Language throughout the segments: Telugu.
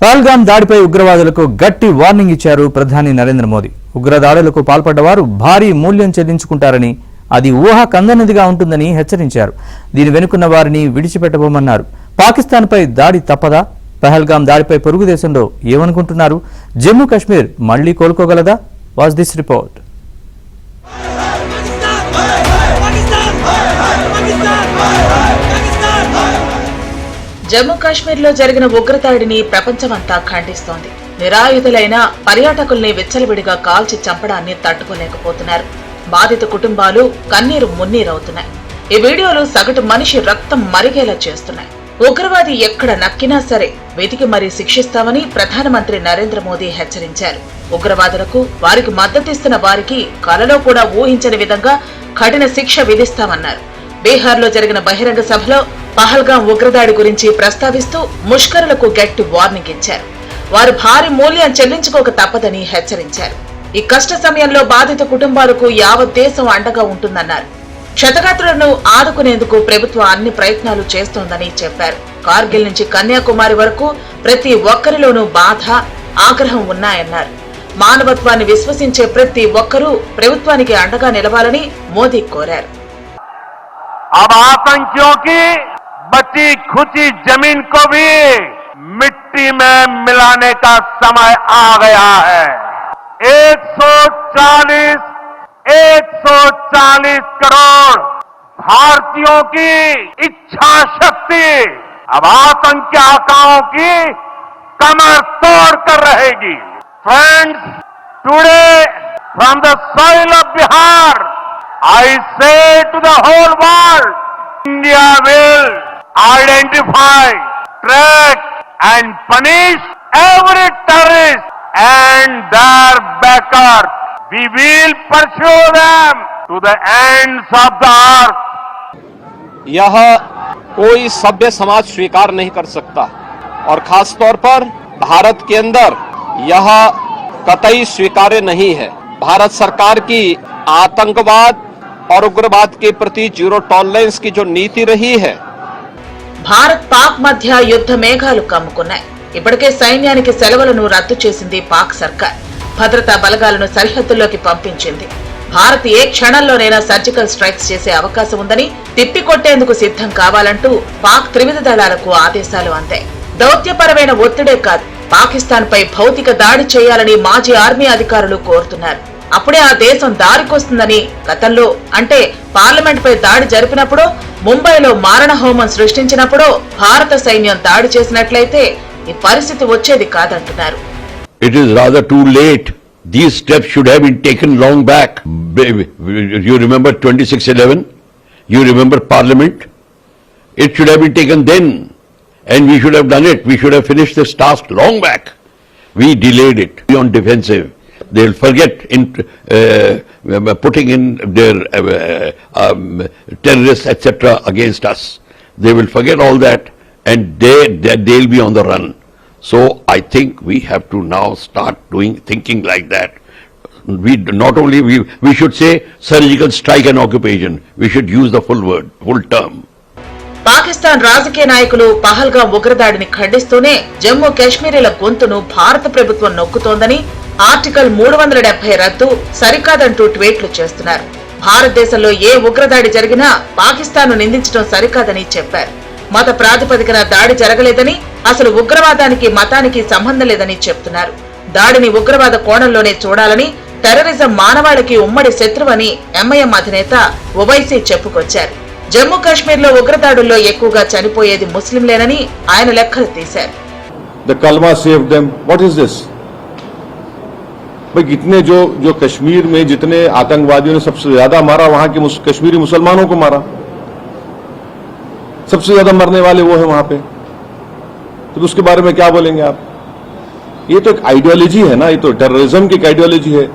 పహల్గాం దాడిపై ఉగ్రవాదులకు గట్టి వార్నింగ్ ఇచ్చారు ప్రధాని నరేంద్ర మోదీ. ఉగ్రదాడులకు పాల్పడ్డవారు భారీ మూల్యం చెల్లించుకుంటారని, అది ఊహా కందనిదిగా ఉంటుందని హెచ్చరించారు. దీని వెనుకున్న వారిని విడిచిపెట్టబోమన్నారు. పాకిస్తాన్పై దాడి తప్పదా? పహల్గాం దాడిపై పొరుగు దేశంలో ఏమనుకుంటున్నారు? జమ్మూ కాశ్మీర్ మళ్లీ కోలుకోగలదా? Watch this report. Jammu Kashmir లో జరిగిన ఉగ్రదాడిని ప్రపంచమంతా ఖండిస్తోంది. నిరాయుధులైన పర్యాటకుల్ని విచ్చలవిడిగా కాల్చి చంపడాన్ని తట్టుకోలేకపోతున్నారు. బాధిత కుటుంబాలు కన్నీరు మున్నీరవుతున్నాయి. ఈ వీడియోలు సగటు మనిషి రక్తం మరిగేలా చేస్తున్నాయి. ఉగ్రవాది ఎక్కడ నక్కినా సరే వెతికి మరీ శిక్షిస్తామని ప్రధానమంత్రి నరేంద్ర మోదీ హెచ్చరించారు. ఉగ్రవాదులకు, వారికి మద్దతిస్తున్న వారికి కలలో కూడా ఊహించని విధంగా కఠిన శిక్ష విధిస్తామన్నారు. బీహార్ లో జరిగిన బహిరంగ సభలో పహల్గాం ఉగ్రదాడి గురించి ప్రస్తావిస్తూ ముష్కరులకు గట్టి వార్నింగ్ ఇచ్చారు. వారు భారీ మూల్యం చెల్లించుకోక తప్పదని హెచ్చరించారు. ఈ కష్ట సమయంలో బాధిత కుటుంబాలకు యావత్ దేశం అండగా ఉంటుందన్నారు. క్షతగాత్రులను ఆదుకునేందుకు ప్రభుత్వం అన్ని ప్రయత్నాలు చేస్తోందని చెప్పారు. కార్గిల్ నుంచి కన్యాకుమారి వరకు ప్రతి ఒక్కరిలోనూ బాధ, ఆగ్రహం ఉన్నాయన్నారు. మానవత్వాన్ని విశ్వసించే ప్రతి ఒక్కరూ ప్రభుత్వానికి అండగా నిలవాలని మోదీ కోరారు. अब आतंकियों की बची खुची जमीन को भी मिट्टी में मिलाने का समय आ गया है। 140 करोड़ भारतीयों की इच्छा शक्ति अब आतंकी आकाओं की कमर तोड़ कर रहेगी। Friends, today from the soil of Bihar I say to the whole world, India will identify, track and punish every terrorist and their backers. We will pursue them to the ends of the earth. यह कोई सभ्य समाज स्वीकार नहीं कर सकता और खास तौर पर भारत के अंदर यह कतई स्वीकार्य नहीं है। भारत सरकार की आतंकवाद और उग्रवाद के प्रति जीरो टॉलरेंस की जो नीति रही है. భారత్ పాక్ మధ్య యుద్ధ మేఘాలు కమ్ముకున్నాయి. ఇప్పటికే సైన్యానికి సెలవులను రద్దు చేసింది పాక్ సర్కార్. భద్రతా బలగాలను సరిహద్దుల్లోకి పంపించింది. భారత్ ఏ క్షణంలోనైనా సర్జికల్ స్ట్రైక్స్ చేసే అవకాశం ఉందని, తిప్పికొట్టేందుకు సిద్ధం కావాలంటూ పాక్ త్రివిధ దళాలకు ఆదేశాలు అందాయి. దౌత్యపరమైన ఒత్తిడే కాదు, పాకిస్తాన్ పై భౌతిక దాడి చేయాలని మాజీ ఆర్మీ అధికారులు కోరుతున్నారు. అప్పుడే ఆ దేశం దారికొస్తుందని, గతంలో అంటే పార్లమెంట్ పై దాడి జరిపినప్పుడు, ముంబైలో మారణ హోమం సృష్టించినప్పుడు భారత సైన్యం దాడి చేసినట్లయితే ఈ పరిస్థితి వచ్చేది కాదంటున్నారు. It is rather too late. These steps should have been taken long back. You remember 26/11? You remember Parliament? It should have been taken then, and we should have done it. We should have finished this task long back. We delayed it. We on defensive. They'll forget in putting in their terrorists, etc. against us. They will forget all that, and they'll be on the run. So I think we have to now start thinking like that. We should say surgical strike and occupation. We should use the full term. Pakistan రాజకీయ నాయకులు పహల్గాం ఉగ్రదాడిని ఖండిస్తూనే జమ్మూ కాశ్మీరీల గొంతును భారత ప్రభుత్వం నొక్కుతోందని, ఆర్టికల్ 370 రద్దు సరికాదంటూ ట్వీట్లు చేస్తున్నారు. భారతదేశంలో ఏ ఉగ్రదాడి జరిగినా పాకిస్తాన్ను నిందించడం సరికాదని చెప్పారు. మత ప్రాతిపదికన దాడి జరగలేదని, అసలు ఉగ్రవాదానికి మతానికి సంబంధం లేదని చెప్తున్నారు. దాడిని ఉగ్రవాద కోణంలోనే చూడాలని, టెర్రరిజం మానవాళికి ఉమ్మడి శత్రువని ఎంఐఎం అధినేత ఓవైసీ చెప్పుకొచ్చారు. జమ్మూ కాశ్మీర్ లో ఉగ్రదాడుల్లో ఎక్కువగా చనిపోయేది ముస్లింలేనని ఆయన లెక్కలు తీశారు. भाई इतने जो कश्मीर में जितने आतंकवादियों ने सबसे ज्यादा मारा, वहां के कश्मीरी मुसलमानों को मारा, सबसे ज्यादा मरने वाले वो है वहां पे, तो उसके बारे में क्या बोलेंगे आप? ये तो एक आइडियोलॉजी है ना, ये तो टेररिज्म की एक आइडियोलॉजी है.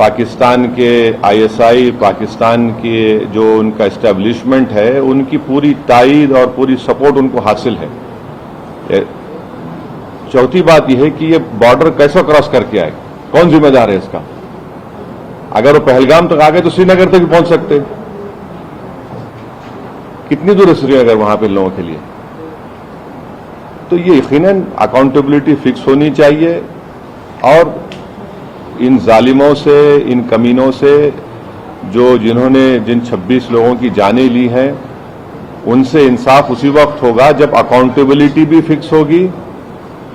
पाकिस्तान के ISI, पाकिस्तान के जो उनका एस्टेब्लिशमेंट है, उनकी पूरी ताईद और पूरी सपोर्ट उनको हासिल है. चौथी बात यह है कि ये बॉर्डर कैसा क्रॉस करके आए, कौन जिम्मेदार है इसका? अगर वो पहलगाम तक आ गए तो श्रीनगर तक भी पहुंच सकते. कितनी दूर है श्रीनगर वहां पे लोगों के लिए? तो ये यकीनन अकाउंटेबिलिटी फिक्स होनी चाहिए और इन जालिमों से, इन कमीनों से जिन्होंने जिन 26 लोगों की जानें ली हैं, उनसे इंसाफ उसी वक्त होगा जब अकाउंटेबिलिटी भी फिक्स होगी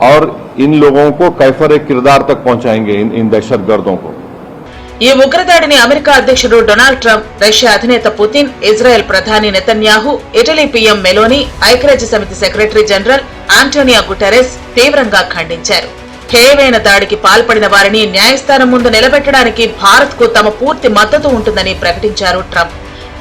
और इन लोगों को कैफर किरदार तक पहुंचाएंगे, इन दहशतगर्दों को। ఈ ఉగ్రదాడిని అమెరికా అధ్యక్షుడు డొనాల్డ్ ట్రంప్, రష్యా అధినేత పుతిన్, ఇజ్రాయెల్ ప్రధాని నెతన్యాహు, ఇటలీ పీఎం మెలోనీ, ఐక్యరాజ్య సమితి సెక్రటరీ జనరల్ ఆంటోనియో గుటెరెస్ తీవ్రంగా ఖండించారు. హేయమైన దాడికి పాల్పడిన వారిని న్యాయస్థానం ముందు నిలబెట్టడానికి భారత్ కు తమ పూర్తి మద్దతు ఉంటుందని ప్రకటించారు ట్రంప్.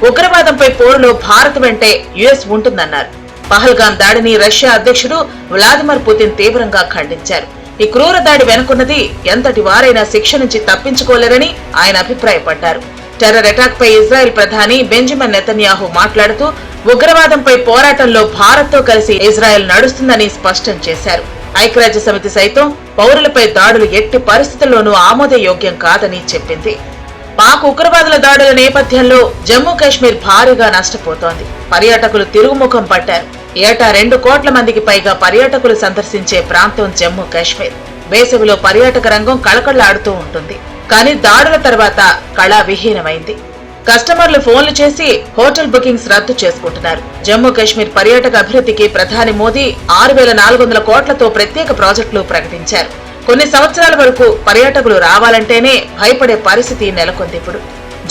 ఉగ్రవాదంపై పోరులో భారత్ వెంటే యుఎస్ ఉంటుందన్నారు. పహల్గాం దాడిని రష్యా అధ్యక్షుడు వ్లాదిమిర్ పుతిన్ తీవ్రంగా ఖండించారు. ఈ క్రూర దాడి వెనుకున్నది ఎంతటి వారైనా శిక్ష నుంచి తప్పించుకోలేరని ఆయన అభిప్రాయపడ్డారు. టెర్రర్ అటాక్ పై ఇజ్రాయెల్ ప్రధాని బెంజమిన్ నెతన్యాహు మాట్లాడుతూ ఉగ్రవాదంపై పోరాటంలో భారత్ తో కలిసి ఇజ్రాయెల్ నడుస్తుందని స్పష్టం చేశారు. ఐక్యరాజ్య సమితి సైతం పౌరులపై దాడులు ఎట్టి పరిస్థితుల్లోనూ ఆమోదయోగ్యం కాదని చెప్పింది. పాక్ ఉగ్రవాదుల దాడుల నేపథ్యంలో జమ్మూ కాశ్మీర్ భారీగా నష్టపోతోంది. పర్యాటకులు తిరుగుముఖం పట్టారు. ఏటా 2 కోట్ల మందికి పైగా పర్యాటకులు సందర్శించే ప్రాంతం జమ్మూ కాశ్మీర్. వేసవిలో పర్యాటక రంగం కళకళలాడుతూ ఉంటుంది. కానీ దాడుల తర్వాత కళా విహీనమైంది. కస్టమర్లు ఫోన్లు చేసి హోటల్ బుకింగ్స్ రద్దు చేసుకుంటున్నారు. జమ్మూ కాశ్మీర్ పర్యాటక అభివృద్ధికి ప్రధాని మోదీ 6,400 కోట్లతో ప్రత్యేక ప్రాజెక్టులు ప్రకటించారు. కొన్ని సంవత్సరాల వరకు పర్యాటకులు రావాలంటేనే భయపడే పరిస్థితి నెలకొంది. ఇప్పుడు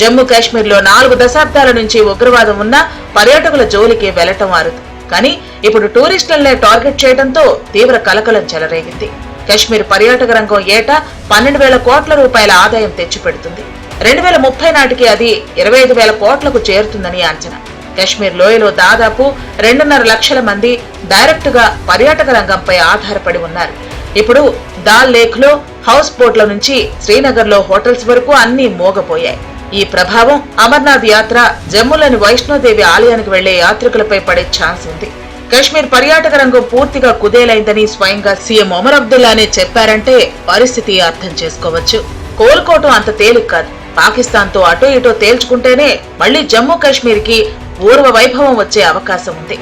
జమ్మూ కాశ్మీర్ లో 4 దశాబ్దాల నుంచి ఉగ్రవాదం ఉన్నా పర్యాటకుల జోలికి వెళ్లటం అరుదు. కానీ ఇప్పుడు టూరిస్టులనే టార్గెట్ చేయడంతో తీవ్ర కలకలం చెలరేగింది. కాశ్మీర్ పర్యాటక రంగం ఏటా 12,000 కోట్ల రూపాయల ఆదాయం తెచ్చిపెడుతుంది. 2030 నాటికి అది 25,000 కోట్లకు చేరుతుందని అంచనా. కాశ్మీర్ లోయలో దాదాపు 2.5 లక్షల మంది డైరెక్ట్ గా పర్యాటక రంగంపై ఆధారపడి ఉన్నారు. ఇప్పుడు దాల్ లేక్ లో హౌస్ బోట్ల నుంచి శ్రీనగర్ లో హోటల్స్ వరకు అన్ని మోగపోయాయి. ఈ ప్రభావం అమర్నాథ్ యాత్ర, జమ్మూలోని వైష్ణోదేవి ఆలయానికి వెళ్లే యాత్రికులపై పడే ఛాన్స్ ఉంది. కాశ్మీర్ పర్యాటక రంగం పూర్తిగా కుదేలైందని స్వయంగా సీఎం ఒమర్ అబ్దుల్లానే చెప్పారంటే పరిస్థితి అర్థం చేసుకోవచ్చు. కోలుకోవటం అంత తేలిక కాదు. పాకిస్తాన్ తో అటో ఇటో తేల్చుకుంటేనే మళ్లీ జమ్మూ కాశ్మీర్ కి పూర్వ వైభవం వచ్చే అవకాశం ఉంది.